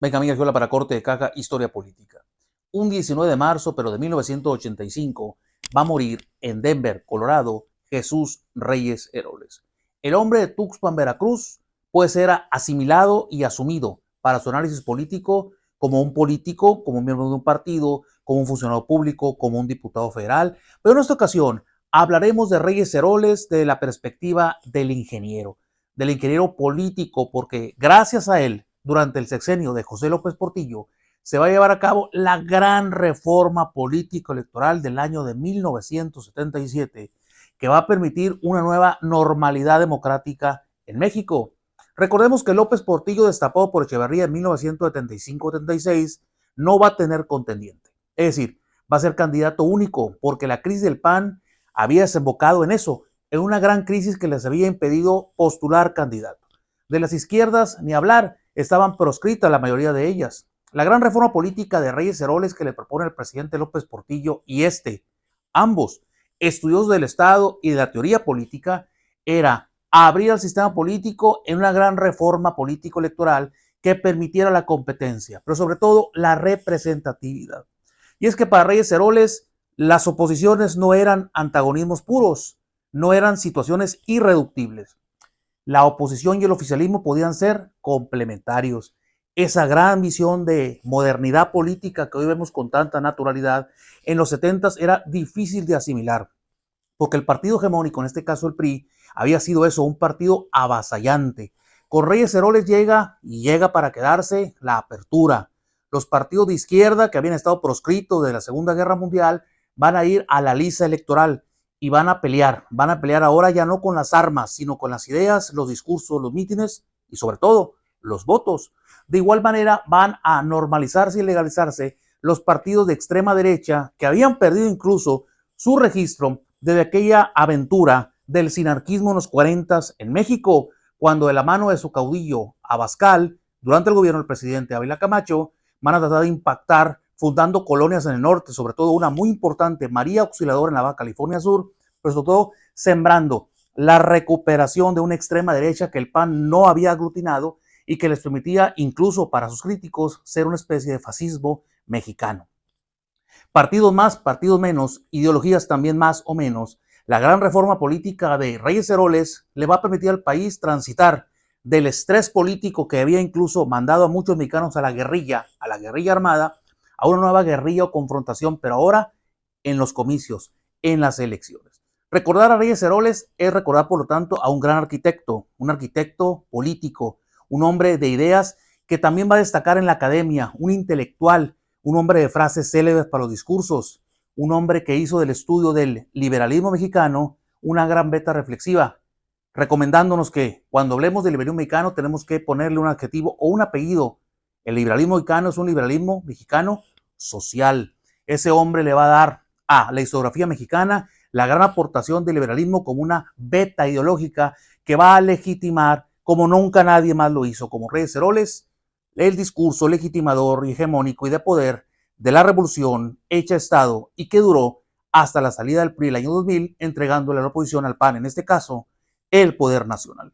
Venga, amiga Giola, para corte de caja, historia política. Un 19 de marzo, pero de 1985, va a morir en Denver, Colorado, Jesús Reyes Heroles. El hombre de Tuxpan, Veracruz, puede ser asimilado y asumido para su análisis político, como un miembro de un partido, como un funcionario público, como un diputado federal. Pero en esta ocasión hablaremos de Reyes Heroles desde la perspectiva del ingeniero político, porque gracias a él, durante el sexenio de José López Portillo, se va a llevar a cabo la gran reforma político-electoral del año de 1977, que va a permitir una nueva normalidad democrática en México. Recordemos que López Portillo, destapado por Echeverría en 1975-76, no va a tener contendiente. Es decir, va a ser candidato único, porque la crisis del PAN había desembocado en eso, en una gran crisis que les había impedido postular candidato. De las izquierdas, ni hablar, estaban proscritas la mayoría de ellas. La gran reforma política de Reyes Heroles que le propone el presidente López Portillo y ambos estudiosos del Estado y de la teoría política, era abrir al sistema político en una gran reforma político-electoral que permitiera la competencia, pero sobre todo la representatividad. Y es que para Reyes Heroles las oposiciones no eran antagonismos puros, no eran situaciones irreductibles. La oposición y el oficialismo podían ser complementarios. Esa gran visión de modernidad política que hoy vemos con tanta naturalidad, en los 70s era difícil de asimilar, porque el partido hegemónico, en este caso el PRI, había sido eso, un partido avasallante. Con Reyes Heroles llega para quedarse la apertura. Los partidos de izquierda que habían estado proscritos de la Segunda Guerra Mundial van a ir a la lista electoral y van a pelear ahora ya no con las armas, sino con las ideas, los discursos, los mítines y sobre todo los votos. De igual manera van a normalizarse y legalizarse los partidos de extrema derecha que habían perdido incluso su registro desde aquella aventura del sinarquismo en los 40s en México, cuando de la mano de su caudillo Abascal, durante el gobierno del presidente Ávila Camacho, van a tratar de impactar fundando colonias en el norte, sobre todo una muy importante, María Auxiliadora en la Baja California Sur, pero sobre todo sembrando la recuperación de una extrema derecha que el PAN no había aglutinado y que les permitía, incluso para sus críticos, ser una especie de fascismo mexicano. Partidos más, partidos menos, ideologías también más o menos, la gran reforma política de Reyes Heroles le va a permitir al país transitar del estrés político que había incluso mandado a muchos mexicanos a la guerrilla armada, a una nueva guerrilla o confrontación, pero ahora en los comicios, en las elecciones. Recordar a Reyes Heroles es recordar, por lo tanto, a un gran arquitecto, un arquitecto político, un hombre de ideas que también va a destacar en la academia, un intelectual, un hombre de frases célebres para los discursos, un hombre que hizo del estudio del liberalismo mexicano una gran beta reflexiva, recomendándonos que cuando hablemos del liberalismo mexicano tenemos que ponerle un adjetivo o un apellido. El liberalismo mexicano es un liberalismo mexicano social. Ese hombre le va a dar a la historiografía mexicana la gran aportación del liberalismo como una beta ideológica que va a legitimar como nunca nadie más lo hizo, como Reyes Heroles, el discurso legitimador y hegemónico y de poder de la revolución hecha Estado y que duró hasta la salida del PRI el año 2000, entregándole a la oposición al PAN, en este caso, el poder nacional.